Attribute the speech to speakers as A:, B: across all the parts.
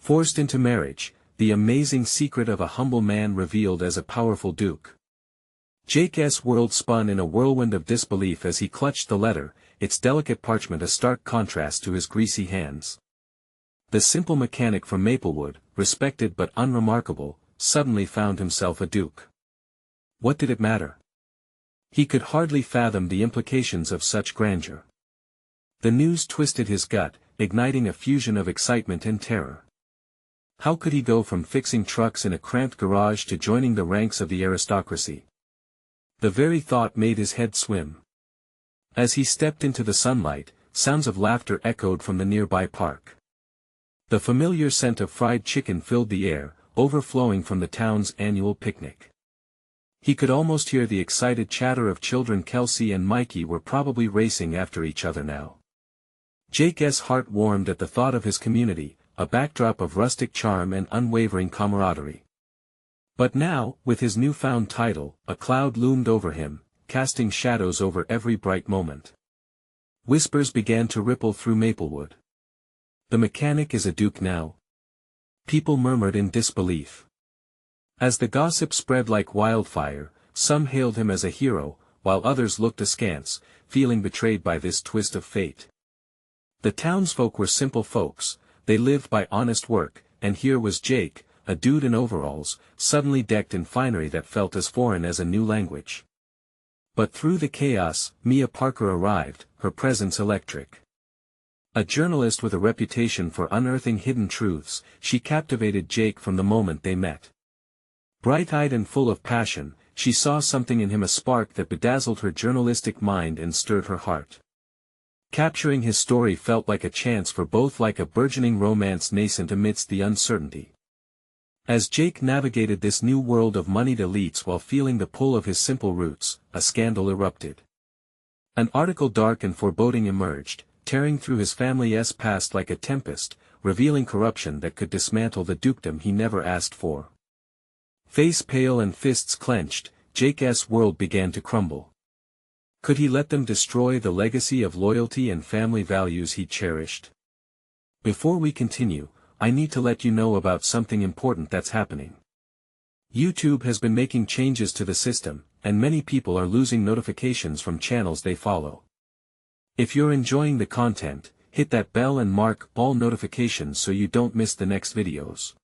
A: Forced into marriage, the amazing secret of a humble man revealed as a powerful duke. Jake's world spun in a whirlwind of disbelief as he clutched the letter, its delicate parchment a stark contrast to his greasy hands. The simple mechanic from Maplewood, respected but unremarkable, suddenly found himself a duke. What did it matter? He could hardly fathom the implications of such grandeur. The news twisted his gut, igniting a fusion of excitement and terror. How could he go from fixing trucks in a cramped garage to joining the ranks of the aristocracy? The very thought made his head swim. As he stepped into the sunlight, sounds of laughter echoed from the nearby park. The familiar scent of fried chicken filled the air, overflowing from the town's annual picnic. He could almost hear the excited chatter of children. Kelsey and Mikey were probably racing after each other now. Jake's heart warmed at the thought of his community, a backdrop of rustic charm and unwavering camaraderie. But now, with his newfound title, a cloud loomed over him, casting shadows over every bright moment. Whispers began to ripple through Maplewood. The mechanic is a duke now. People murmured in disbelief. As the gossip spread like wildfire, some hailed him as a hero, while others looked askance, feeling betrayed by this twist of fate. The townsfolk were simple folks, they lived by honest work, and here was Jake, a dude in overalls, suddenly decked in finery that felt as foreign as a new language. But through the chaos, Mia Parker arrived, her presence electric. A journalist with a reputation for unearthing hidden truths, she captivated Jake from the moment they met. Bright-eyed and full of passion, she saw something in him, a spark that bedazzled her journalistic mind and stirred her heart. Capturing his story felt like a chance for both, like a burgeoning romance nascent amidst the uncertainty. As Jake navigated this new world of moneyed elites while feeling the pull of his simple roots, a scandal erupted. An article dark and foreboding emerged, tearing through his family's past like a tempest, revealing corruption that could dismantle the dukedom he never asked for. Face pale and fists clenched, Jake's world began to crumble. Could he let them destroy the legacy of loyalty and family values he cherished? Before we continue, I need to let you know about something important that's happening. YouTube has been making changes to the system, and many people are losing notifications from channels they follow. If you're enjoying the content, hit that bell and mark all notifications so you don't miss the next videos.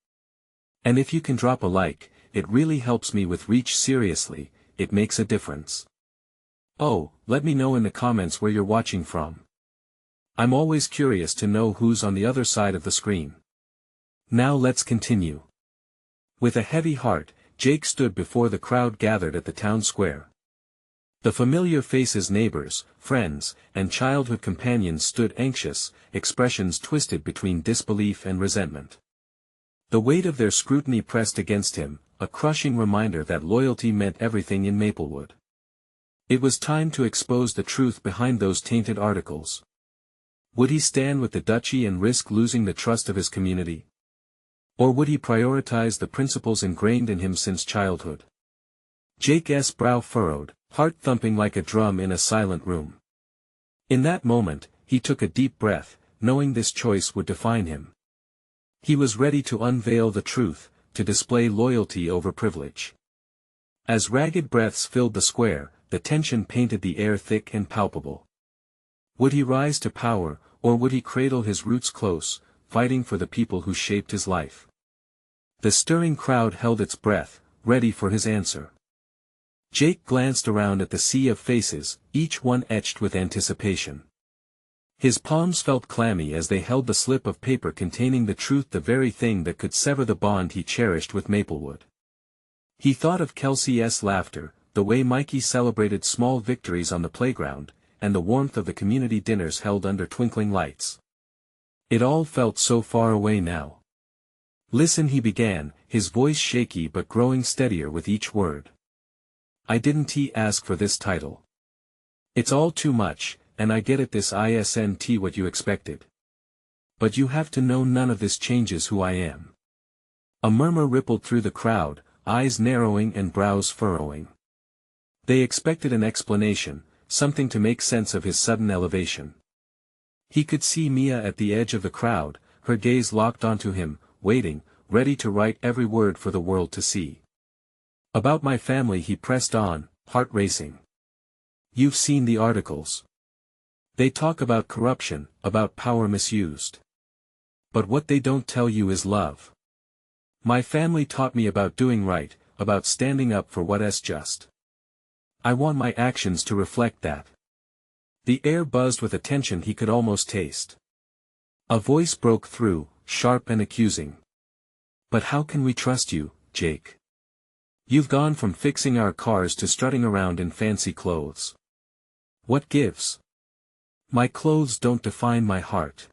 A: And if you can drop a like, it really helps me with reach. Seriously, it makes a difference. Oh, let me know in the comments where you're watching from. I'm always curious to know who's on the other side of the screen. Now let's continue. With a heavy heart, Jake stood before the crowd gathered at the town square. The familiar faces, neighbors, friends, and childhood companions stood anxious, expressions twisted between disbelief and resentment. The weight of their scrutiny pressed against him, a crushing reminder that loyalty meant everything in Maplewood. It was time to expose the truth behind those tainted articles. Would he stand with the duchy and risk losing the trust of his community? Or would he prioritize the principles ingrained in him since childhood? Jake's brow furrowed, heart thumping like a drum in a silent room. In that moment, he took a deep breath, knowing this choice would define him. He was ready to unveil the truth, to display loyalty over privilege. As ragged breaths filled the square, the tension painted the air thick and palpable. Would he rise to power, or would he cradle his roots close, fighting for the people who shaped his life? The stirring crowd held its breath, ready for his answer. Jake glanced around at the sea of faces, each one etched with anticipation. His palms felt clammy as they held the slip of paper containing the truth, the very thing that could sever the bond he cherished with Maplewood. He thought of Kelsey's laughter, the way Mikey celebrated small victories on the playground, and the warmth of the community dinners held under twinkling lights. It all felt so far away now. Listen, he began, his voice shaky but growing steadier with each word. I didn't ask for this title. It's all too much, and I get it, this isn't what you expected. But you have to know, none of this changes who I am. A murmur rippled through the crowd, eyes narrowing and brows furrowing. They expected an explanation, something to make sense of his sudden elevation. He could see Mia at the edge of the crowd, her gaze locked onto him, waiting, ready to write every word for the world to see. About my family he pressed on, heart racing. You've seen the articles. They talk about corruption, about power misused. But what they don't tell you is love. My family taught me about doing right, about standing up for what's just. I want my actions to reflect that. The air buzzed with a tension he could almost taste. A voice broke through, sharp and accusing. But how can we trust you, Jake? You've gone from fixing our cars to strutting around in fancy clothes. What gives? My clothes don't define my heart.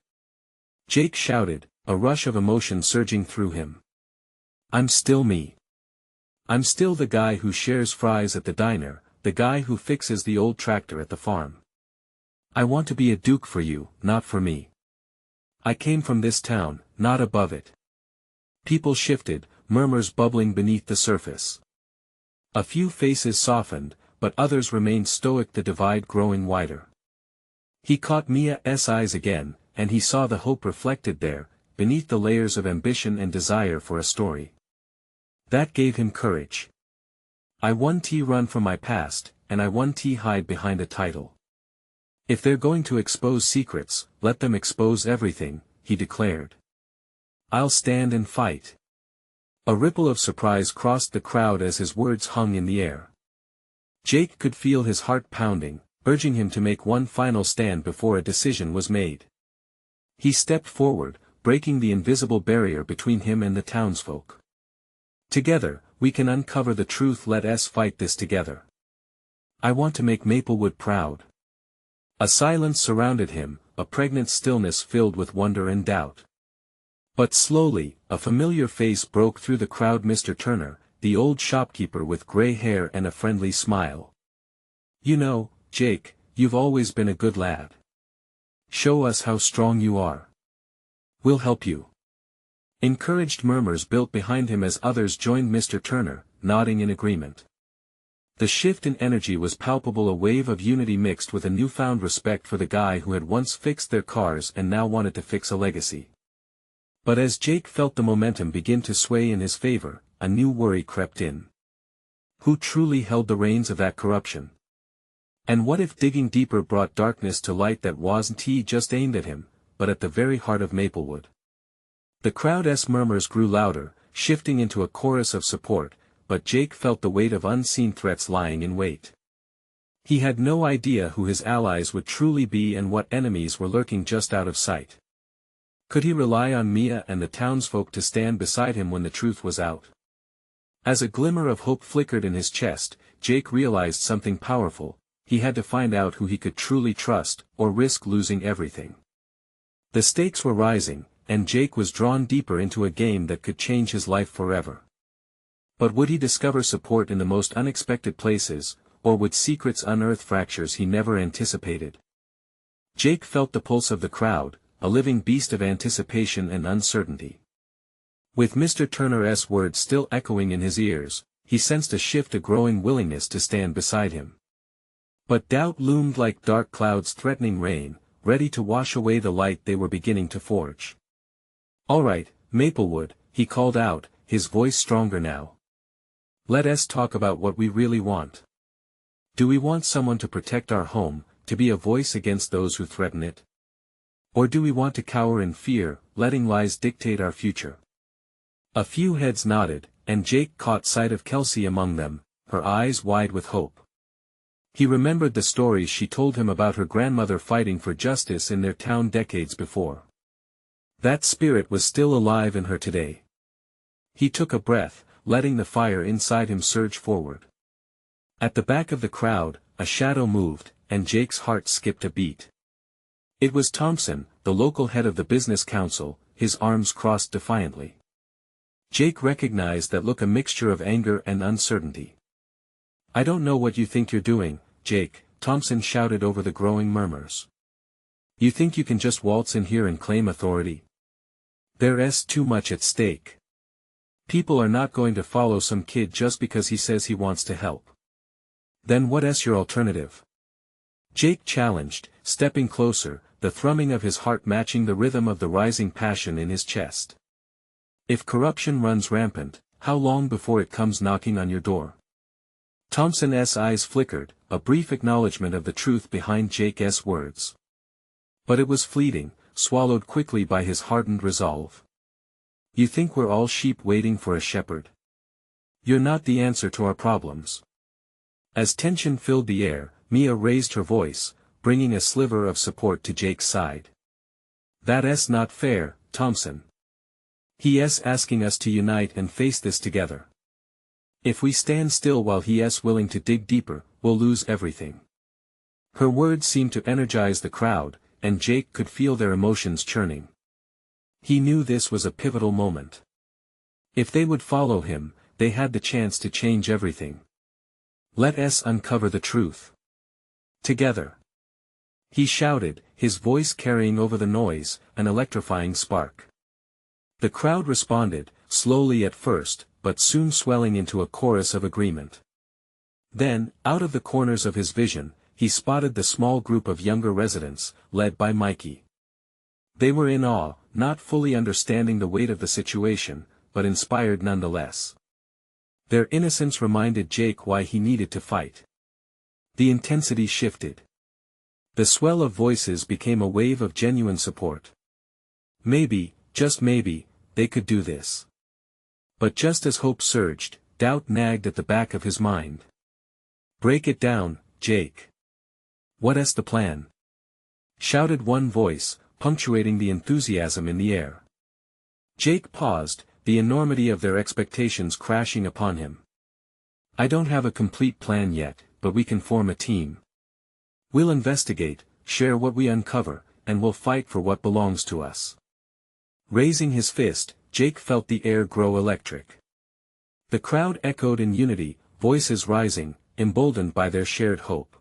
A: Jake shouted, a rush of emotion surging through him. I'm still me. I'm still the guy who shares fries at the diner, the guy who fixes the old tractor at the farm. I want to be a duke for you, not for me. I came from this town, not above it. People shifted, murmurs bubbling beneath the surface. A few faces softened, but others remained stoic, the divide growing wider. He caught Mia's eyes again, and he saw the hope reflected there, beneath the layers of ambition and desire for a story. That gave him courage. I won't run from my past, and I won't hide behind a title. If they're going to expose secrets, let them expose everything, he declared. I'll stand and fight. A ripple of surprise crossed the crowd as his words hung in the air. Jake could feel his heart pounding, urging him to make one final stand before a decision was made. He stepped forward, breaking the invisible barrier between him and the townsfolk. Together, we can uncover the truth. Let us fight this together. I want to make Maplewood proud. A silence surrounded him, a pregnant stillness filled with wonder and doubt. But slowly, a familiar face broke through the crowd. Mr. Turner, the old shopkeeper with gray hair and a friendly smile. You know, Jake, you've always been a good lad. Show us how strong you are. We'll help you. Encouraged murmurs built behind him as others joined Mr. Turner, nodding in agreement. The shift in energy was palpable, a wave of unity mixed with a newfound respect for the guy who had once fixed their cars and now wanted to fix a legacy. But as Jake felt the momentum begin to sway in his favor, a new worry crept in. Who truly held the reins of that corruption? And what if digging deeper brought darkness to light that wasn't just aimed at him, but at the very heart of Maplewood? The crowd's murmurs grew louder, shifting into a chorus of support, but Jake felt the weight of unseen threats lying in wait. He had no idea who his allies would truly be and what enemies were lurking just out of sight. Could he rely on Mia and the townsfolk to stand beside him when the truth was out? As a glimmer of hope flickered in his chest, Jake realized something powerful. He had to find out who he could truly trust, or risk losing everything. The stakes were rising, and Jake was drawn deeper into a game that could change his life forever. But would he discover support in the most unexpected places, or would secrets unearth fractures he never anticipated? Jake felt the pulse of the crowd, a living beast of anticipation and uncertainty. With Mr. Turner's words still echoing in his ears, he sensed a shift, a growing willingness to stand beside him. But doubt loomed like dark clouds threatening rain, ready to wash away the light they were beginning to forge. All right, Maplewood, he called out, his voice stronger now. Let us talk about what we really want. Do we want someone to protect our home, to be a voice against those who threaten it? Or do we want to cower in fear, letting lies dictate our future? A few heads nodded, and Jake caught sight of Kelsey among them, her eyes wide with hope. He remembered the stories she told him about her grandmother fighting for justice in their town decades before. That spirit was still alive in her today. He took a breath, letting the fire inside him surge forward. At the back of the crowd, a shadow moved, and Jake's heart skipped a beat. It was Thompson, the local head of the business council, his arms crossed defiantly. Jake recognized that look, a mixture of anger and uncertainty. I don't know what you think you're doing, Jake, Thompson shouted over the growing murmurs. You think you can just waltz in here and claim authority? There's too much at stake. People are not going to follow some kid just because he says he wants to help. Then what's your alternative? Jake challenged, stepping closer, the thrumming of his heart matching the rhythm of the rising passion in his chest. If corruption runs rampant, how long before it comes knocking on your door? Thompson's eyes flickered, a brief acknowledgement of the truth behind Jake's words. But it was fleeting, swallowed quickly by his hardened resolve. You think we're all sheep waiting for a shepherd? You're not the answer to our problems. As tension filled the air, Mia raised her voice, bringing a sliver of support to Jake's side. That's not fair, Thompson. He's asking us to unite and face this together. If we stand still while he's willing to dig deeper, we'll lose everything. Her words seemed to energize the crowd, and Jake could feel their emotions churning. He knew this was a pivotal moment. If they would follow him, they had the chance to change everything. Let us uncover the truth. Together. He shouted, his voice carrying over the noise, an electrifying spark. The crowd responded, slowly at first, but soon swelling into a chorus of agreement. Then, out of the corners of his vision, he spotted the small group of younger residents, led by Mikey. They were in awe, not fully understanding the weight of the situation, but inspired nonetheless. Their innocence reminded Jake why he needed to fight. The intensity shifted. The swell of voices became a wave of genuine support. Maybe, just maybe, they could do this. But just as hope surged, doubt nagged at the back of his mind. Break it down, Jake. What's the plan? Shouted one voice, punctuating the enthusiasm in the air. Jake paused, the enormity of their expectations crashing upon him. I don't have a complete plan yet, but we can form a team. We'll investigate, share what we uncover, and we'll fight for what belongs to us. Raising his fist, Jake felt the air grow electric. The crowd echoed in unity, voices rising, emboldened by their shared hope.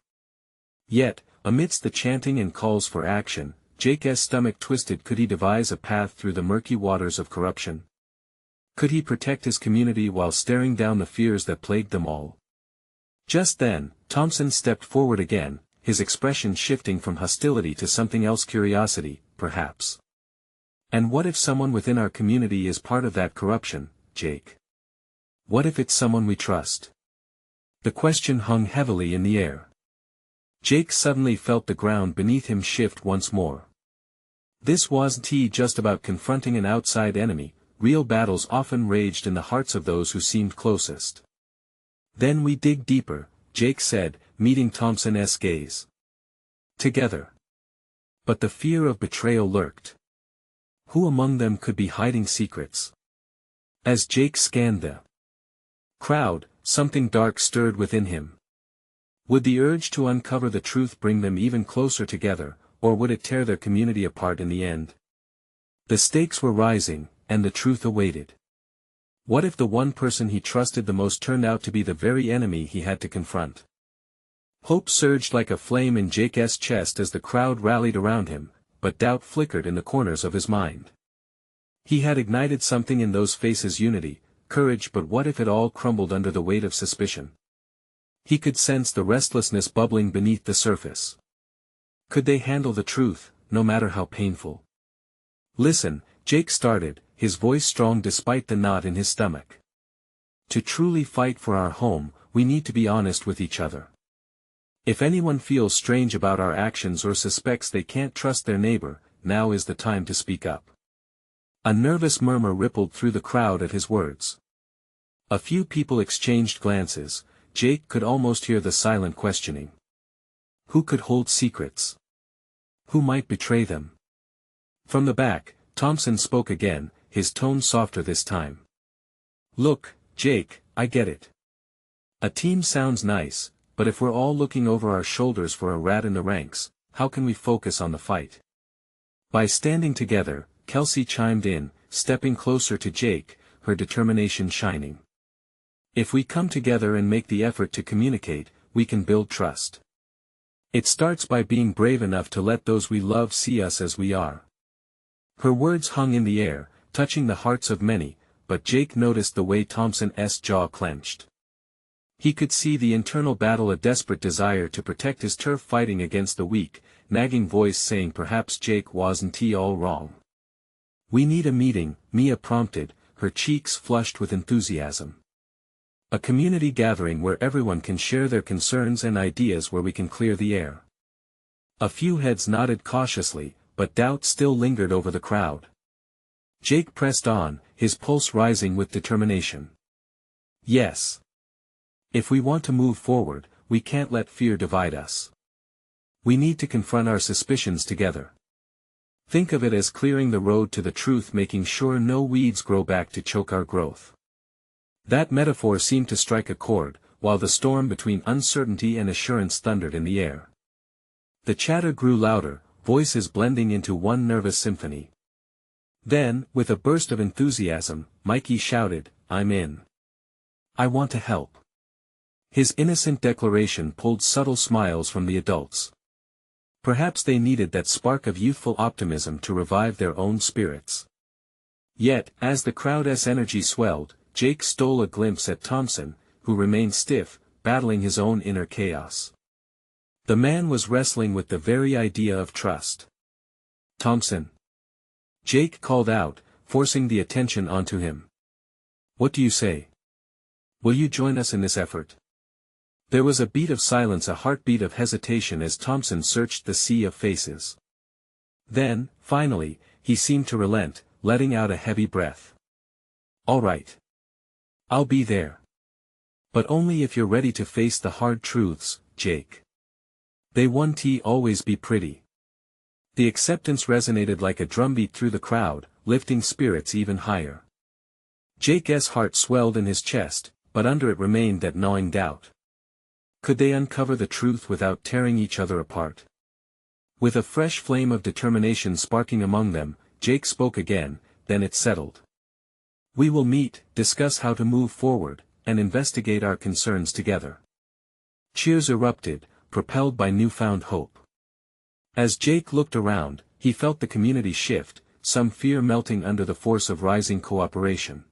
A: Yet, amidst the chanting and calls for action, Jake's stomach twisted. Could he devise a path through the murky waters of corruption? Could he protect his community while staring down the fears that plagued them all? Just then, Thompson stepped forward again, his expression shifting from hostility to something else. Curiosity, perhaps. And what if someone within our community is part of that corruption, Jake? What if it's someone we trust? The question hung heavily in the air. Jake suddenly felt the ground beneath him shift once more. This wasn't just about confronting an outside enemy, real battles often raged in the hearts of those who seemed closest. Then we dig deeper, Jake said, meeting Thompson's gaze. Together. But the fear of betrayal lurked. Who among them could be hiding secrets? As Jake scanned the crowd, something dark stirred within him. Would the urge to uncover the truth bring them even closer together, or would it tear their community apart in the end? The stakes were rising, and the truth awaited. What if the one person he trusted the most turned out to be the very enemy he had to confront? Hope surged like a flame in Jake's chest as the crowd rallied around him, but doubt flickered in the corners of his mind. He had ignited something in those faces: unity, courage, but what if it all crumbled under the weight of suspicion? He could sense the restlessness bubbling beneath the surface. Could they handle the truth, no matter how painful? Listen, Jake started, his voice strong despite the knot in his stomach. To truly fight for our home, we need to be honest with each other. If anyone feels strange about our actions or suspects they can't trust their neighbor, now is the time to speak up. A nervous murmur rippled through the crowd at his words. A few people exchanged glances. Jake could almost hear the silent questioning. Who could hold secrets? Who might betray them? From the back, Thompson spoke again, his tone softer this time. Look, Jake, I get it. A team sounds nice, but if we're all looking over our shoulders for a rat in the ranks, how can we focus on the fight? By standing together, Kelsey chimed in, stepping closer to Jake, her determination shining. If we come together and make the effort to communicate, we can build trust. It starts by being brave enough to let those we love see us as we are. Her words hung in the air, touching the hearts of many, but Jake noticed the way Thompson's jaw clenched. He could see the internal battle, a desperate desire to protect his turf fighting against the weak, nagging voice saying perhaps Jake wasn't all wrong. We need a meeting, Mia prompted, her cheeks flushed with enthusiasm. A community gathering where everyone can share their concerns and ideas, where we can clear the air. A few heads nodded cautiously, but doubt still lingered over the crowd. Jake pressed on, his pulse rising with determination. Yes. If we want to move forward, we can't let fear divide us. We need to confront our suspicions together. Think of it as clearing the road to the truth, making sure no weeds grow back to choke our growth. That metaphor seemed to strike a chord, while the storm between uncertainty and assurance thundered in the air. The chatter grew louder, voices blending into one nervous symphony. Then, with a burst of enthusiasm, Mikey shouted, "I'm in. I want to help." His innocent declaration pulled subtle smiles from the adults. Perhaps they needed that spark of youthful optimism to revive their own spirits. Yet, as the crowd's energy swelled, Jake stole a glimpse at Thompson, who remained stiff, battling his own inner chaos. The man was wrestling with the very idea of trust. "Thompson," Jake called out, forcing the attention onto him. "What do you say? Will you join us in this effort?" There was a beat of silence, a heartbeat of hesitation, as Thompson searched the sea of faces. Then, finally, he seemed to relent, letting out a heavy breath. "All right. I'll be there. But only if you're ready to face the hard truths, Jake. They won't always be pretty." The acceptance resonated like a drumbeat through the crowd, lifting spirits even higher. Jake's heart swelled in his chest, but under it remained that gnawing doubt. Could they uncover the truth without tearing each other apart? With a fresh flame of determination sparking among them, Jake spoke again, then it settled. "We will meet, discuss how to move forward, and investigate our concerns together." Cheers erupted, propelled by newfound hope. As Jake looked around, he felt the community shift, some fear melting under the force of rising cooperation.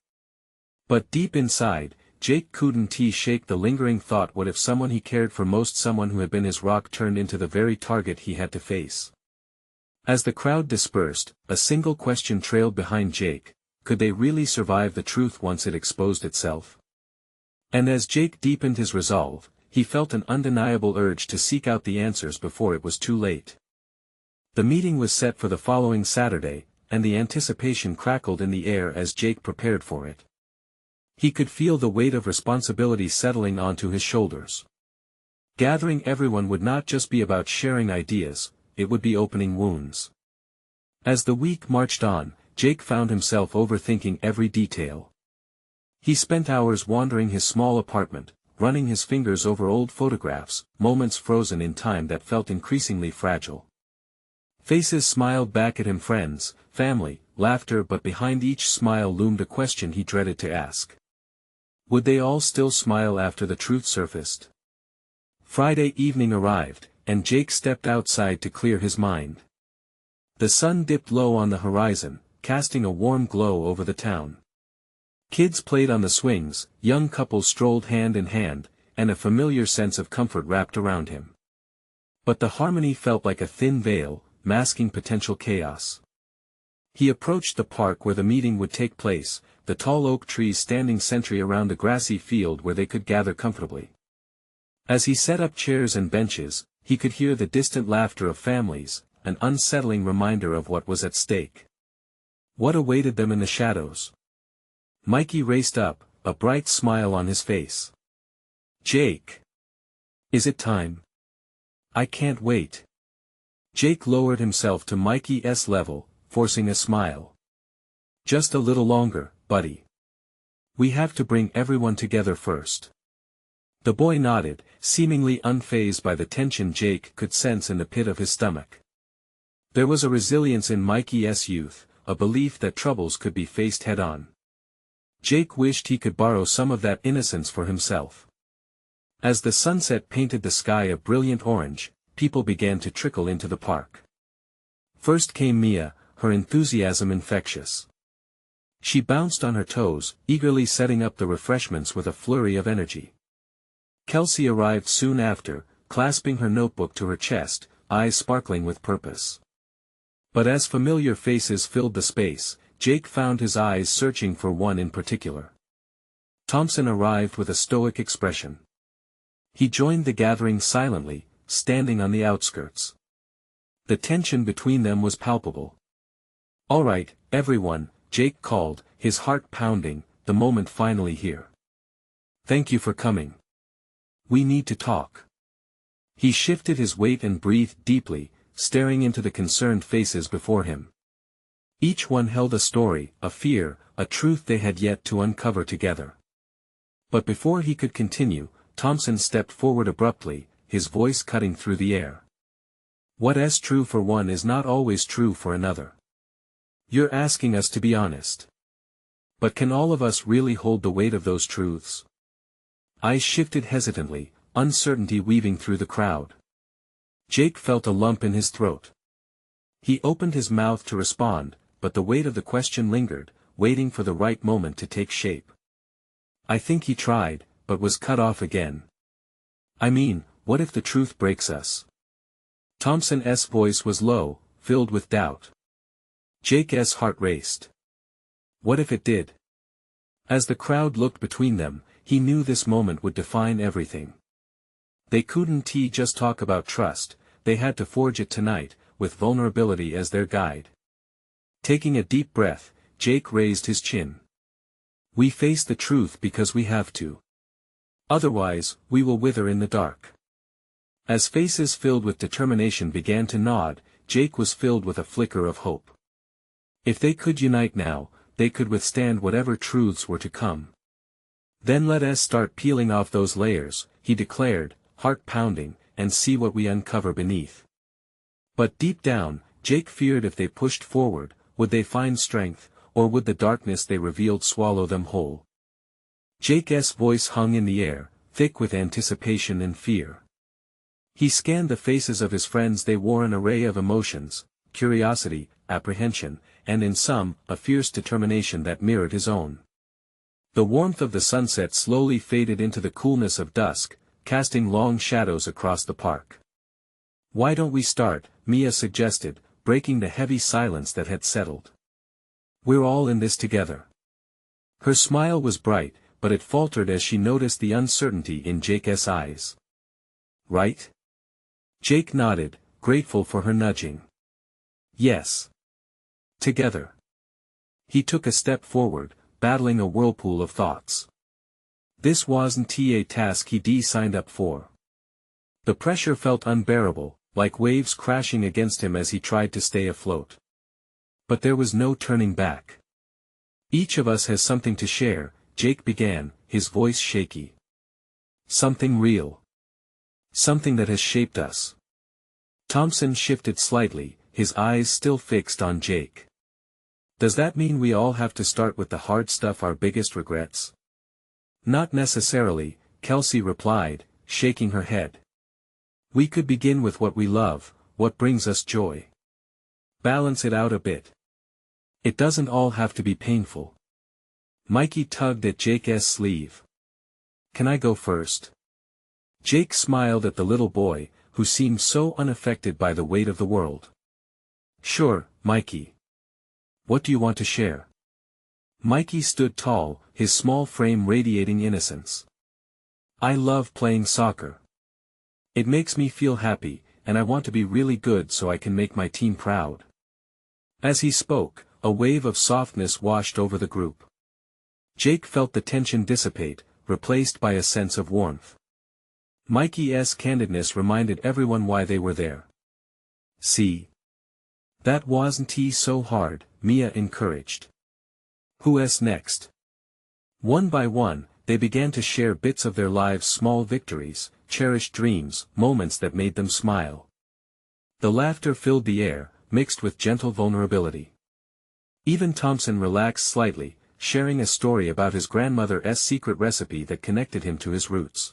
A: But deep inside, Jake couldn't shake the lingering thought, what if someone he cared for most, someone who had been his rock, turned into the very target he had to face? As the crowd dispersed, a single question trailed behind Jake: could they really survive the truth once it exposed itself? And as Jake deepened his resolve, he felt an undeniable urge to seek out the answers before it was too late. The meeting was set for the following Saturday, and the anticipation crackled in the air as Jake prepared for it. He could feel the weight of responsibility settling onto his shoulders. Gathering everyone would not just be about sharing ideas, it would be opening wounds. As the week marched on, Jake found himself overthinking every detail. He spent hours wandering his small apartment, running his fingers over old photographs, moments frozen in time that felt increasingly fragile. Faces smiled back at him, friends, family, laughter, but behind each smile loomed a question he dreaded to ask. Would they all still smile after the truth surfaced? Friday evening arrived, and Jake stepped outside to clear his mind. The sun dipped low on the horizon, casting a warm glow over the town. Kids played on the swings, young couples strolled hand in hand, and a familiar sense of comfort wrapped around him. But the harmony felt like a thin veil, masking potential chaos. He approached the park where the meeting would take place, the tall oak trees standing sentry around a grassy field where they could gather comfortably. As he set up chairs and benches, he could hear the distant laughter of families, an unsettling reminder of what was at stake. What awaited them in the shadows? Mikey raced up, a bright smile on his face. "Jake! Is it time? I can't wait." Jake lowered himself to Mikey's level, forcing a smile. "Just a little longer, buddy. We have to bring everyone together first." The boy nodded, seemingly unfazed by the tension Jake could sense in the pit of his stomach. There was a resilience in Mikey's youth, a belief that troubles could be faced head-on. Jake wished he could borrow some of that innocence for himself. As the sunset painted the sky a brilliant orange, people began to trickle into the park. First came Mia, her enthusiasm infectious. She bounced on her toes, eagerly setting up the refreshments with a flurry of energy. Kelsey arrived soon after, clasping her notebook to her chest, eyes sparkling with purpose. But as familiar faces filled the space, Jake found his eyes searching for one in particular. Thompson arrived with a stoic expression. He joined the gathering silently, standing on the outskirts. The tension between them was palpable. "All right, everyone," Jake called, his heart pounding, the moment finally here. "Thank you for coming. We need to talk." He shifted his weight and breathed deeply, staring into the concerned faces before him. Each one held a story, a fear, a truth they had yet to uncover together. But before he could continue, Thompson stepped forward abruptly, his voice cutting through the air. "What's true for one is not always true for another. You're asking us to be honest. But can all of us really hold the weight of those truths?" Eyes shifted hesitantly, uncertainty weaving through the crowd. Jake felt a lump in his throat. He opened his mouth to respond, but the weight of the question lingered, waiting for the right moment to take shape. "I think he tried, but was cut off again. I mean, what if the truth breaks us?" Thompson's voice was low, filled with doubt. Jake's heart raced. What if it did? As the crowd looked between them, he knew this moment would define everything. They couldn't just talk about trust, they had to forge it tonight, with vulnerability as their guide. Taking a deep breath, Jake raised his chin. "We face the truth because we have to. Otherwise, we will wither in the dark." As faces filled with determination began to nod, Jake was filled with a flicker of hope. If they could unite now, they could withstand whatever truths were to come. "Then let us start peeling off those layers," he declared, heart pounding, "and see what we uncover beneath." But deep down, Jake feared if they pushed forward, would they find strength, or would the darkness they revealed swallow them whole? Jake's voice hung in the air, thick with anticipation and fear. He scanned the faces of his friends. They wore an array of emotions, curiosity, apprehension, and in some, a fierce determination that mirrored his own. The warmth of the sunset slowly faded into the coolness of dusk, casting long shadows across the park. "Why don't we start?" Mia suggested, breaking the heavy silence that had settled. "We're all in this together." Her smile was bright, but it faltered as she noticed the uncertainty in Jake's eyes. "Right?" Jake nodded, grateful for her nudging. "Yes. Together." He took a step forward, battling a whirlpool of thoughts. This wasn't a task he'd signed up for. The pressure felt unbearable, like waves crashing against him as he tried to stay afloat. But there was no turning back. "Each of us has something to share," Jake began, his voice shaky. "Something real. Something that has shaped us." Thompson shifted slightly, his eyes still fixed on Jake. "Does that mean we all have to start with the hard stuff, our biggest regrets?" "Not necessarily," Kelsey replied, shaking her head. "We could begin with what we love, what brings us joy. Balance it out a bit. It doesn't all have to be painful." Mikey tugged at Jake's sleeve. "Can I go first?" Jake smiled at the little boy, who seemed so unaffected by the weight of the world. "Sure, Mikey. What do you want to share?" Mikey stood tall, his small frame radiating innocence. "I love playing soccer. It makes me feel happy, and I want to be really good so I can make my team proud." As he spoke, a wave of softness washed over the group. Jake felt the tension dissipate, replaced by a sense of warmth. Mikey's candidness reminded everyone why they were there. "See? That wasn't so hard," Mia encouraged. "Who's next?" One by one, they began to share bits of their lives, small victories, cherished dreams, moments that made them smile. The laughter filled the air, mixed with gentle vulnerability. Even Thompson relaxed slightly, sharing a story about his grandmother's secret recipe that connected him to his roots.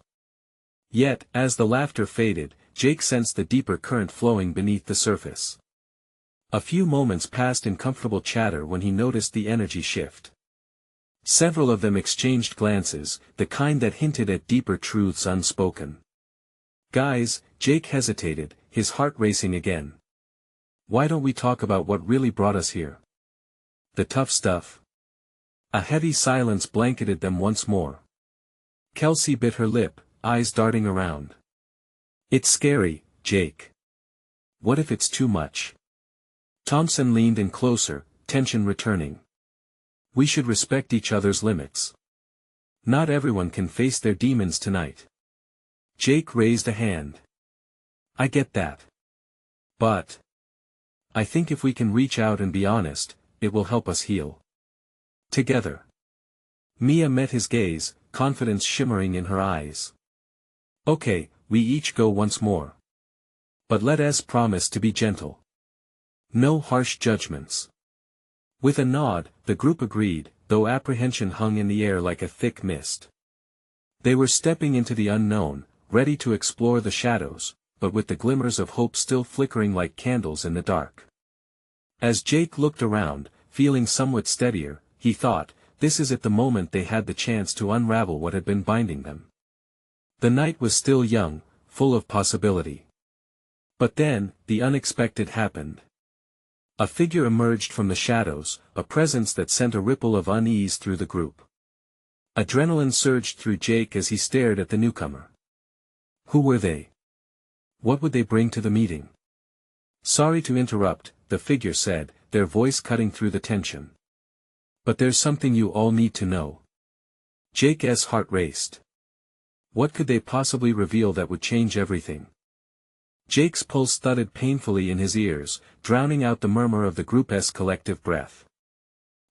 A: Yet, as the laughter faded, Jake sensed the deeper current flowing beneath the surface. A few moments passed in comfortable chatter when he noticed the energy shift. Several of them exchanged glances, the kind that hinted at deeper truths unspoken. "Guys," Jake hesitated, his heart racing again. "Why don't we talk about what really brought us here?" The tough stuff. A heavy silence blanketed them once more. Kelsey bit her lip, eyes darting around. It's scary, Jake. What if it's too much? Thompson leaned in closer, tension returning. We should respect each other's limits. Not everyone can face their demons tonight. Jake raised a hand. I get that. But I think if we can reach out and be honest, it will help us heal. Together. Mia met his gaze, confidence shimmering in her eyes. Okay, we each go once more. But let us promise to be gentle. No harsh judgments. With a nod, the group agreed, though apprehension hung in the air like a thick mist. They were stepping into the unknown, ready to explore the shadows, but with the glimmers of hope still flickering like candles in the dark. As Jake looked around, feeling somewhat steadier, he thought, this is at the moment they had the chance to unravel what had been binding them. The night was still young, full of possibility. But then, the unexpected happened. A figure emerged from the shadows, a presence that sent a ripple of unease through the group. Adrenaline surged through Jake as he stared at the newcomer. Who were they? What would they bring to the meeting? Sorry to interrupt, the figure said, their voice cutting through the tension. But there's something you all need to know. Jake's heart raced. What could they possibly reveal that would change everything? Jake's pulse thudded painfully in his ears, drowning out the murmur of the group's collective breath.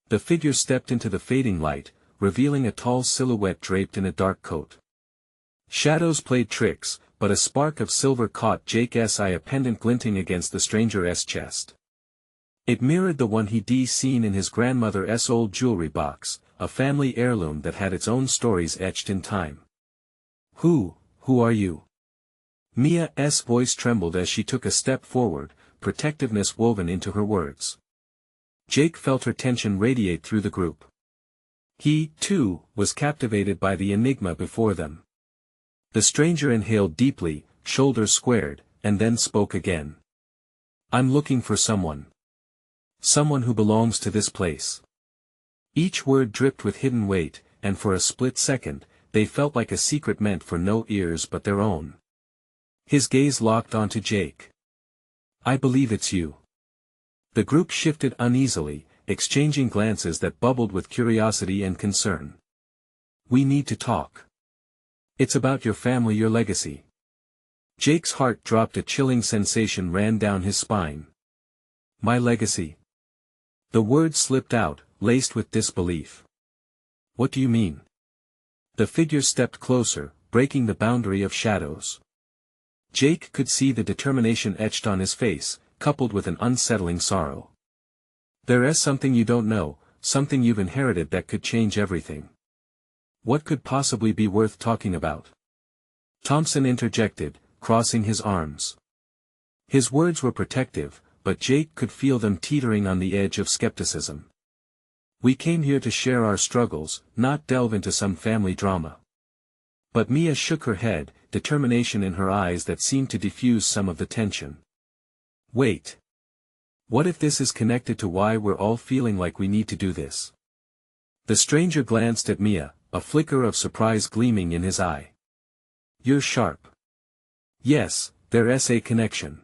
A: The figure stepped into the fading light, revealing a tall silhouette draped in a dark coat. Shadows played tricks, but a spark of silver caught Jake's eye, a pendant glinting against the stranger's chest. It mirrored the one he'd seen in his grandmother's old jewelry box, a family heirloom that had its own stories etched in time. Who are you? Mia's voice trembled as she took a step forward, protectiveness woven into her words. Jake felt her tension radiate through the group. He, too, was captivated by the enigma before them. The stranger inhaled deeply, shoulders squared, and then spoke again. I'm looking for someone. Someone who belongs to this place. Each word dripped with hidden weight, and for a split second, they felt like a secret meant for no ears but their own. His gaze locked onto Jake. I believe it's you. The group shifted uneasily, exchanging glances that bubbled with curiosity and concern. We need to talk. It's about your family, your legacy. Jake's heart dropped, a chilling sensation ran down his spine. My legacy? The word slipped out, laced with disbelief. What do you mean? The figure stepped closer, breaking the boundary of shadows. Jake could see the determination etched on his face, coupled with an unsettling sorrow. There is something you don't know, something you've inherited that could change everything. What could possibly be worth talking about? Thompson interjected, crossing his arms. His words were protective, but Jake could feel them teetering on the edge of skepticism. We came here to share our struggles, not delve into some family drama. But Mia shook her head, determination in her eyes that seemed to diffuse some of the tension. Wait. What if this is connected to why we're all feeling like we need to do this? The stranger glanced at Mia, a flicker of surprise gleaming in his eye. You're sharp. Yes, there's a connection.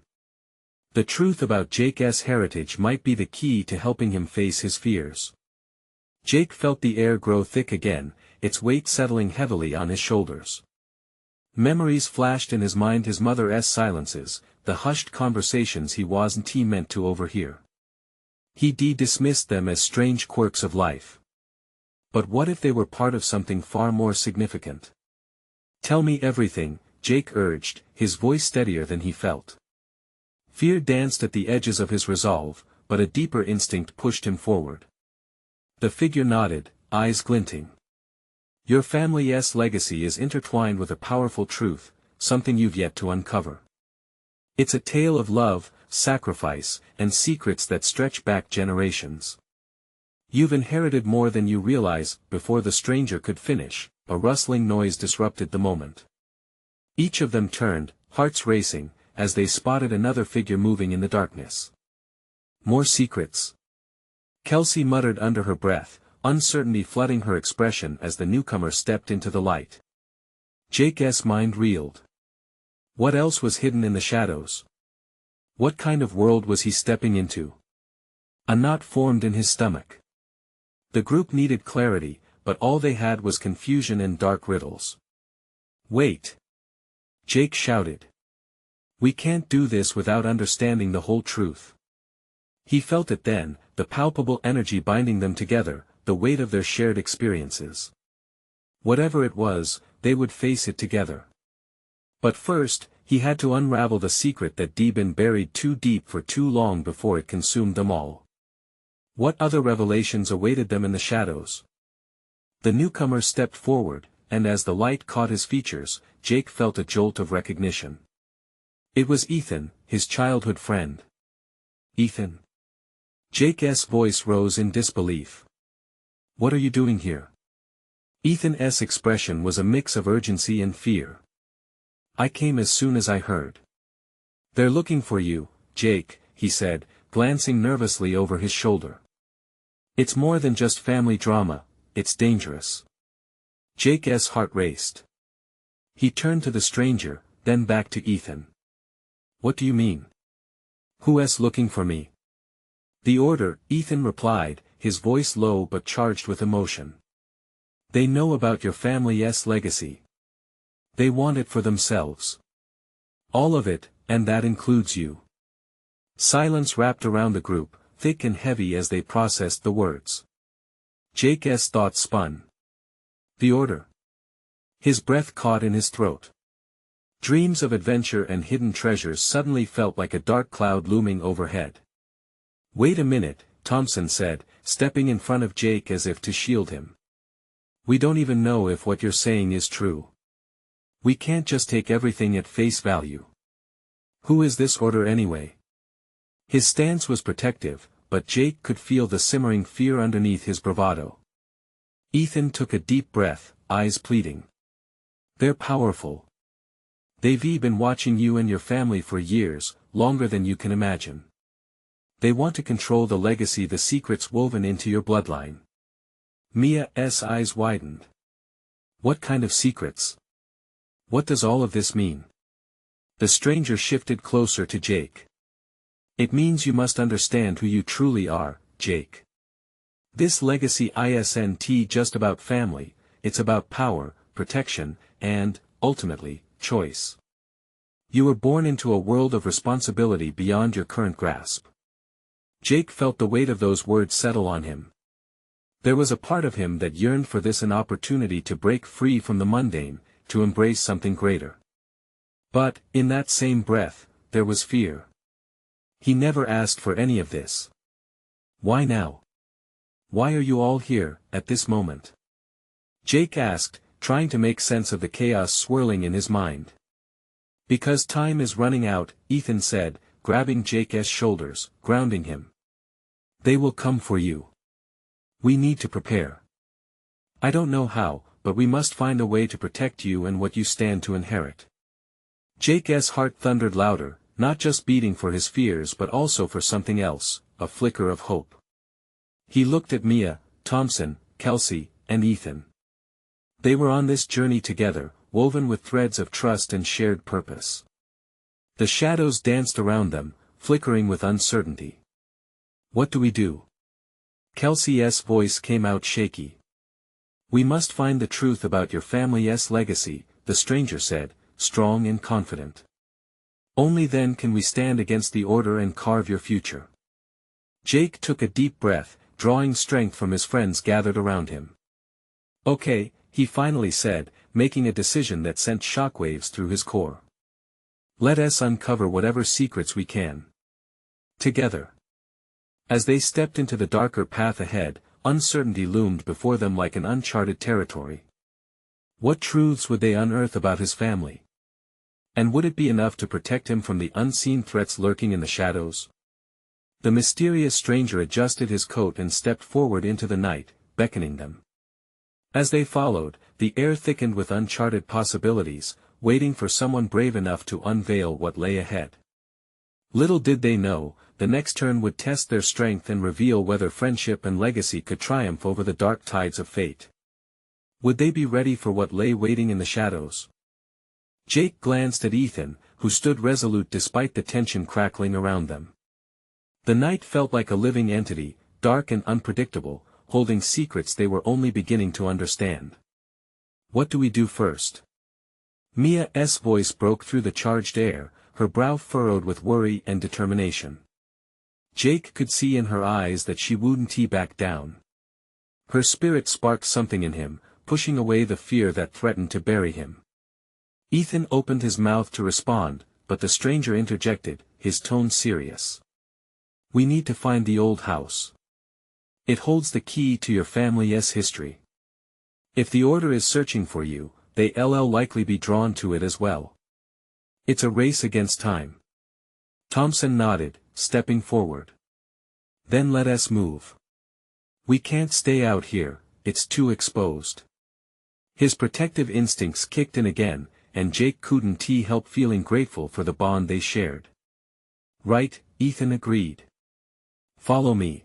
A: The truth about Jake's heritage might be the key to helping him face his fears. Jake felt the air grow thick again, its weight settling heavily on his shoulders. Memories flashed in his mind, his mother's silences, the hushed conversations he wasn't meant to overhear. He dismissed them as strange quirks of life. But what if they were part of something far more significant? Tell me everything, Jake urged, his voice steadier than he felt. Fear danced at the edges of his resolve, but a deeper instinct pushed him forward. The figure nodded, eyes glinting. Your family's legacy is intertwined with a powerful truth, something you've yet to uncover. It's a tale of love, sacrifice, and secrets that stretch back generations. You've inherited more than you realize. Before the stranger could finish, a rustling noise disrupted the moment. Each of them turned, hearts racing, as they spotted another figure moving in the darkness. More secrets. Kelsey muttered under her breath, uncertainty flooding her expression as the newcomer stepped into the light. Jake's mind reeled. What else was hidden in the shadows? What kind of world was he stepping into? A knot formed in his stomach. The group needed clarity, but all they had was confusion and dark riddles. Wait! Jake shouted. We can't do this without understanding the whole truth. He felt it then, the palpable energy binding them together, the weight of their shared experiences. Whatever it was, they would face it together. But first, he had to unravel the secret that had been buried too deep for too long before it consumed them all. What other revelations awaited them in the shadows? The newcomer stepped forward, and as the light caught his features, Jake felt a jolt of recognition. It was Ethan, his childhood friend. Ethan? Jake's voice rose in disbelief. What are you doing here? Ethan's expression was a mix of urgency and fear. I came as soon as I heard. They're looking for you, Jake, he said, glancing nervously over his shoulder. It's more than just family drama, it's dangerous. Jake's heart raced. He turned to the stranger, then back to Ethan. What do you mean? Who's looking for me? The order, Ethan replied, his voice low but charged with emotion. They know about your family's legacy. They want it for themselves. All of it, and that includes you. Silence wrapped around the group, thick and heavy as they processed the words. Jake's thoughts spun. The order. His breath caught in his throat. Dreams of adventure and hidden treasures suddenly felt like a dark cloud looming overhead. Wait a minute, Thompson said, stepping in front of Jake as if to shield him. We don't even know if what you're saying is true. We can't just take everything at face value. Who is this order anyway? His stance was protective, but Jake could feel the simmering fear underneath his bravado. Ethan took a deep breath, eyes pleading. They're powerful. They've been watching you and your family for years, longer than you can imagine. They want to control the legacy, the secrets woven into your bloodline. Mia's eyes widened. What kind of secrets? What does all of this mean? The stranger shifted closer to Jake. It means you must understand who you truly are, Jake. This legacy isn't just about family, it's about power, protection, and, ultimately, choice. You were born into a world of responsibility beyond your current grasp. Jake felt the weight of those words settle on him. There was a part of him that yearned for this, an opportunity to break free from the mundane, to embrace something greater. But, in that same breath, there was fear. He never asked for any of this. Why now? Why are you all here, at this moment? Jake asked, trying to make sense of the chaos swirling in his mind. Because time is running out, Ethan said, grabbing Jake's shoulders, grounding him. They will come for you. We need to prepare. I don't know how, but we must find a way to protect you and what you stand to inherit. Jake's heart thundered louder, not just beating for his fears but also for something else, a flicker of hope. He looked at Mia, Thompson, Kelsey, and Ethan. They were on this journey together, woven with threads of trust and shared purpose. The shadows danced around them, flickering with uncertainty. What do we do? Kelsey's voice came out shaky. We must find the truth about your family's legacy, the stranger said, strong and confident. Only then can we stand against the order and carve your future. Jake took a deep breath, drawing strength from his friends gathered around him. Okay, he finally said, making a decision that sent shockwaves through his core. Let us uncover whatever secrets we can. Together. As they stepped into the darker path ahead, uncertainty loomed before them like an uncharted territory. What truths would they unearth about his family? And would it be enough to protect him from the unseen threats lurking in the shadows? The mysterious stranger adjusted his coat and stepped forward into the night, beckoning them. As they followed, the air thickened with uncharted possibilities, waiting for someone brave enough to unveil what lay ahead. Little did they know, the next turn would test their strength and reveal whether friendship and legacy could triumph over the dark tides of fate. Would they be ready for what lay waiting in the shadows? Jake glanced at Ethan, who stood resolute despite the tension crackling around them. The night felt like a living entity, dark and unpredictable, holding secrets they were only beginning to understand. What do we do first? Mia's voice broke through the charged air, her brow furrowed with worry and determination. Jake could see in her eyes that she wouldn't back down. Her spirit sparked something in him, pushing away the fear that threatened to bury him. Ethan opened his mouth to respond, but the stranger interjected, his tone serious. We need to find the old house. It holds the key to your family's history. If the Order is searching for you, they'll likely be drawn to it as well. It's a race against time. Thompson nodded, stepping forward. Then let us move. We can't stay out here, it's too exposed. His protective instincts kicked in again, and Jake couldn't help feeling grateful for the bond they shared. Right, Ethan agreed. Follow me.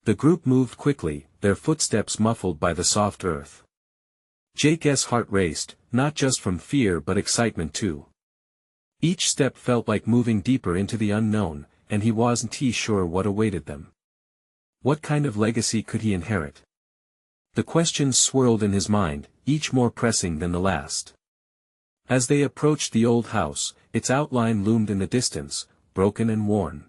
A: The group moved quickly, their footsteps muffled by the soft earth. Jake's heart raced, not just from fear but excitement too. Each step felt like moving deeper into the unknown, and he wasn't sure what awaited them. What kind of legacy could he inherit? The questions swirled in his mind, each more pressing than the last. As they approached the old house, its outline loomed in the distance, broken and worn.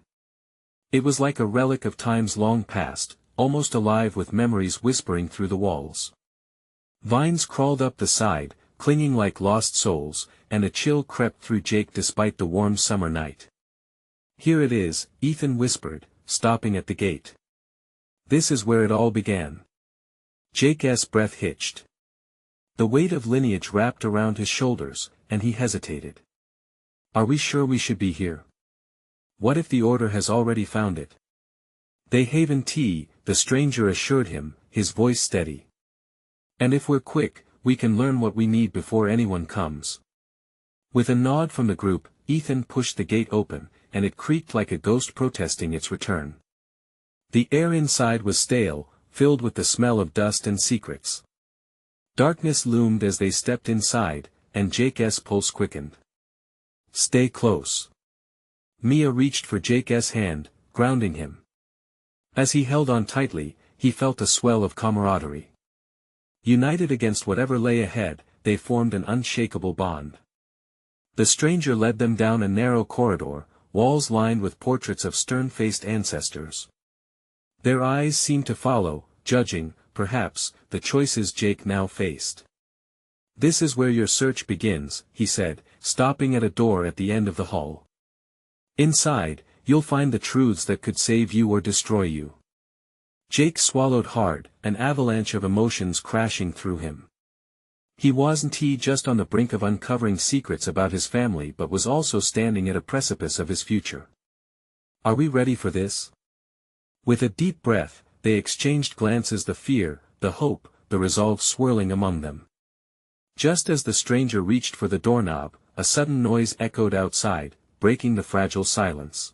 A: It was like a relic of times long past, almost alive with memories whispering through the walls. Vines crawled up the side, clinging like lost souls, and a chill crept through Jake despite the warm summer night. Here it is, Ethan whispered, stopping at the gate. This is where it all began. Jake's breath hitched. The weight of lineage wrapped around his shoulders, and he hesitated. Are we sure we should be here? What if the Order has already found it? They haven't, the stranger assured him, his voice steady. And if we're quick, we can learn what we need before anyone comes. With a nod from the group, Ethan pushed the gate open, and it creaked like a ghost protesting its return. The air inside was stale, filled with the smell of dust and secrets. Darkness loomed as they stepped inside, and Jake's pulse quickened. Stay close. Mia reached for Jake's hand, grounding him. As he held on tightly, he felt a swell of camaraderie. United against whatever lay ahead, they formed an unshakable bond. The stranger led them down a narrow corridor, walls lined with portraits of stern-faced ancestors. Their eyes seemed to follow, judging, perhaps, the choices Jake now faced. This is where your search begins, he said, stopping at a door at the end of the hall. Inside, you'll find the truths that could save you or destroy you. Jake swallowed hard, an avalanche of emotions crashing through him. He wasn't just on the brink of uncovering secrets about his family but was also standing at a precipice of his future. Are we ready for this? With a deep breath, they exchanged glances, the fear, the hope, the resolve swirling among them. Just as the stranger reached for the doorknob, a sudden noise echoed outside, breaking the fragile silence.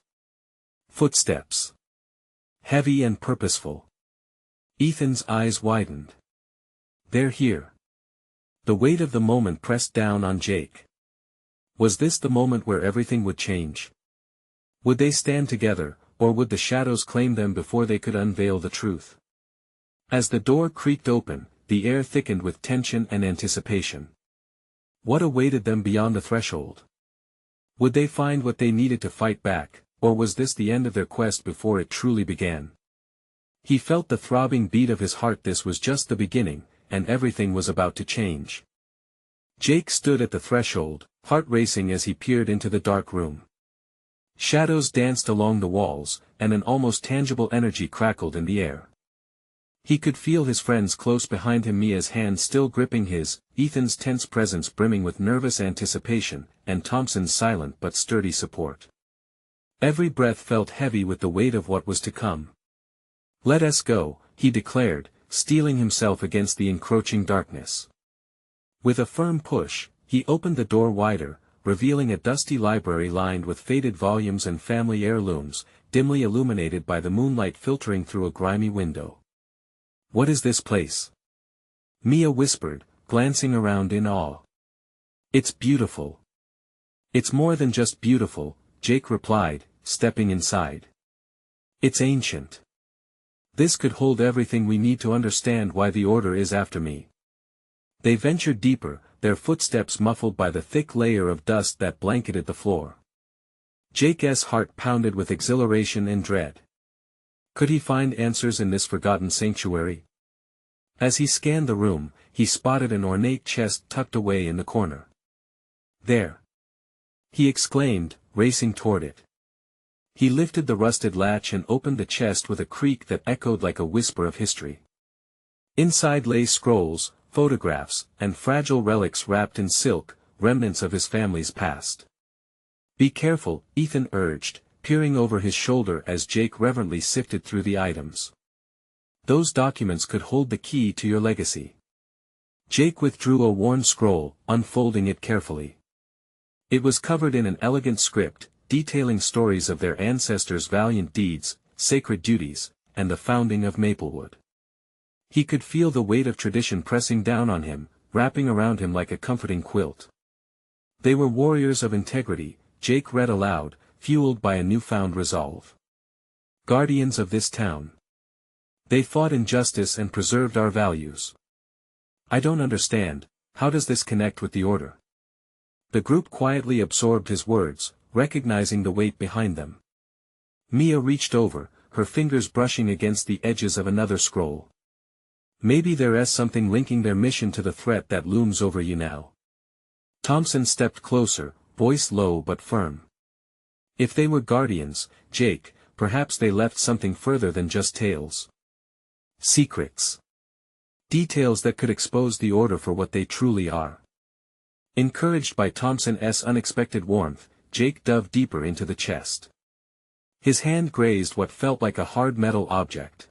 A: Footsteps. Heavy and purposeful. Ethan's eyes widened. They're here. The weight of the moment pressed down on Jake. Was this the moment where everything would change? Would they stand together, or would the shadows claim them before they could unveil the truth? As the door creaked open, the air thickened with tension and anticipation. What awaited them beyond the threshold? Would they find what they needed to fight back, or was this the end of their quest before it truly began? He felt the throbbing beat of his heart. This was just the beginning, and everything was about to change. Jake stood at the threshold, heart racing as he peered into the dark room. Shadows danced along the walls, and an almost tangible energy crackled in the air. He could feel his friends close behind him, Mia's hand still gripping his, Ethan's tense presence brimming with nervous anticipation, and Thompson's silent but sturdy support. Every breath felt heavy with the weight of what was to come. Let us go, he declared, steeling himself against the encroaching darkness. With a firm push, he opened the door wider, revealing a dusty library lined with faded volumes and family heirlooms, dimly illuminated by the moonlight filtering through a grimy window. "What is this place?" Mia whispered, glancing around in awe. "It's beautiful." "It's more than just beautiful," Jake replied, stepping inside. "It's ancient. This could hold everything we need to understand why the Order is after me." They ventured deeper, their footsteps muffled by the thick layer of dust that blanketed the floor. Jake's heart pounded with exhilaration and dread. Could he find answers in this forgotten sanctuary? As he scanned the room, he spotted an ornate chest tucked away in the corner. "There!" he exclaimed, racing toward it. He lifted the rusted latch and opened the chest with a creak that echoed like a whisper of history. Inside lay scrolls, photographs, and fragile relics wrapped in silk, remnants of his family's past. "Be careful," Ethan urged, peering over his shoulder as Jake reverently sifted through the items. "Those documents could hold the key to your legacy." Jake withdrew a worn scroll, unfolding it carefully. It was covered in an elegant script, detailing stories of their ancestors' valiant deeds, sacred duties, and the founding of Maplewood. He could feel the weight of tradition pressing down on him, wrapping around him like a comforting quilt. "They were warriors of integrity," Jake read aloud, fueled by a newfound resolve. "Guardians of this town. They fought injustice and preserved our values." "I don't understand, how does this connect with the Order?" The group quietly absorbed his words, recognizing the weight behind them. Mia reached over, her fingers brushing against the edges of another scroll. "Maybe there is something linking their mission to the threat that looms over you now." Thompson stepped closer, voice low but firm. "If they were guardians, Jake, perhaps they left something further than just tales. Secrets. Details that could expose the Order for what they truly are." Encouraged by Thompson's unexpected warmth, Jake dove deeper into the chest. His hand grazed what felt like a hard metal object.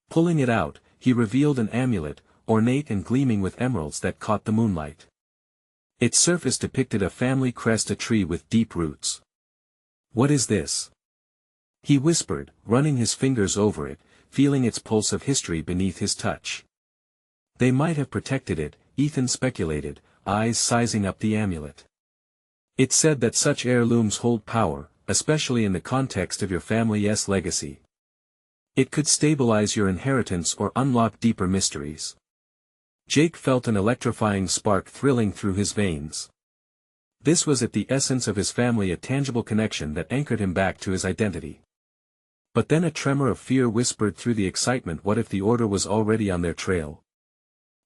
A: Pulling it out, he revealed an amulet, ornate and gleaming with emeralds that caught the moonlight. Its surface depicted a family crest, a tree with deep roots. "What is this?" he whispered, running his fingers over it, feeling its pulse of history beneath his touch. "They might have protected it," Ethan speculated, eyes sizing up the amulet. "It said that such heirlooms hold power, especially in the context of your family's legacy. It could stabilize your inheritance or unlock deeper mysteries." Jake felt an electrifying spark thrilling through his veins. This was at the essence of his family, a tangible connection that anchored him back to his identity. But then a tremor of fear whispered through the excitement. What if the Order was already on their trail?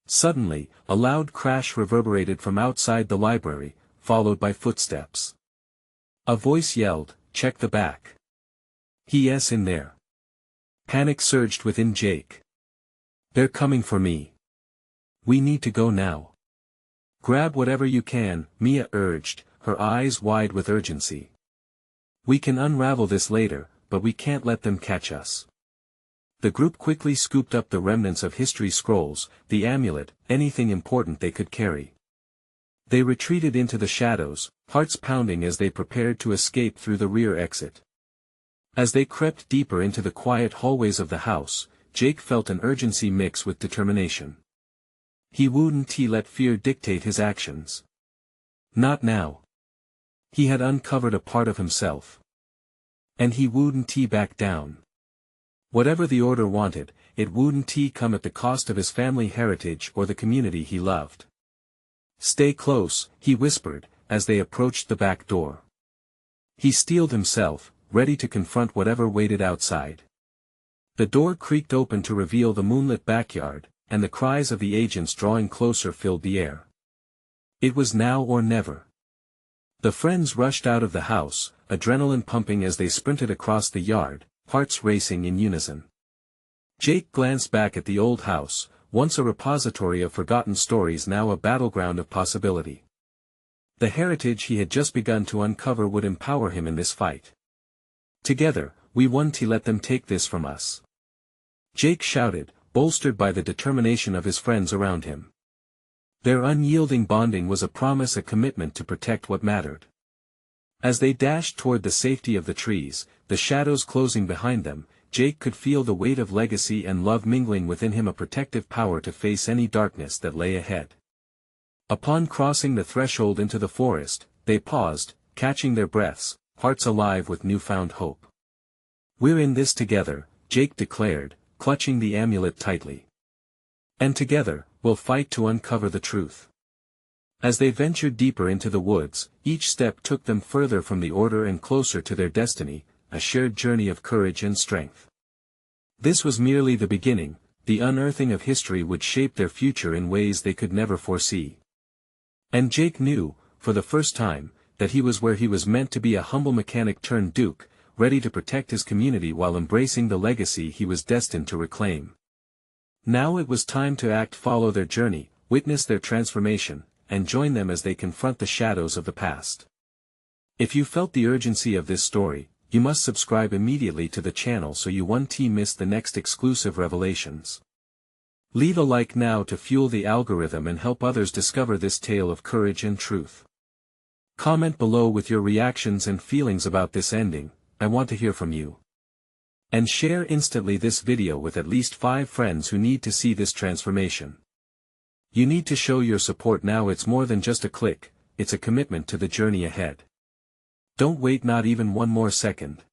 A: Suddenly, a loud crash reverberated from outside the library, followed by footsteps. A voice yelled, "Check the back. He's in there." Panic surged within Jake. "They're coming for me. We need to go now." "Grab whatever you can," Mia urged, her eyes wide with urgency. "We can unravel this later, but we can't let them catch us." The group quickly scooped up the remnants of history scrolls, the amulet, anything important they could carry. They retreated into the shadows, hearts pounding as they prepared to escape through the rear exit. As they crept deeper into the quiet hallways of the house, Jake felt an urgency mix with determination. He wouldn't let fear dictate his actions. Not now. He had uncovered a part of himself. And he wouldn't back down. Whatever the Order wanted, it wouldn't come at the cost of his family heritage or the community he loved. "Stay close," he whispered, as they approached the back door. He steeled himself, ready to confront whatever waited outside. The door creaked open to reveal the moonlit backyard, and the cries of the agents drawing closer filled the air. It was now or never. The friends rushed out of the house, adrenaline pumping as they sprinted across the yard, hearts racing in unison. Jake glanced back at the old house, once a repository of forgotten stories, now a battleground of possibility. The heritage he had just begun to uncover would empower him in this fight. "Together, we won't let them take this from us," Jake shouted, bolstered by the determination of his friends around him. Their unyielding bonding was a promise, a commitment to protect what mattered. As they dashed toward the safety of the trees, the shadows closing behind them, Jake could feel the weight of legacy and love mingling within him, a protective power to face any darkness that lay ahead. Upon crossing the threshold into the forest, they paused, catching their breaths, hearts alive with newfound hope. "We're in this together," Jake declared, clutching the amulet tightly. "And together, we'll fight to uncover the truth." As they ventured deeper into the woods, each step took them further from the order and closer to their destiny, a shared journey of courage and strength. This was merely the beginning. The unearthing of history would shape their future in ways they could never foresee. And Jake knew, for the first time, that he was where he was meant to be, a humble mechanic turned duke, ready to protect his community while embracing the legacy he was destined to reclaim. Now it was time to act, follow their journey, witness their transformation, and join them as they confront the shadows of the past. If you felt the urgency of this story, you must subscribe immediately to the channel so you won't miss the next exclusive revelations. Leave a like now to fuel the algorithm and help others discover this tale of courage and truth. Comment below with your reactions and feelings about this ending. I want to hear from you. And share instantly this video with at least 5 friends who need to see this transformation. You need to show your support now. It's more than just a click, it's a commitment to the journey ahead. Don't wait not even one more second.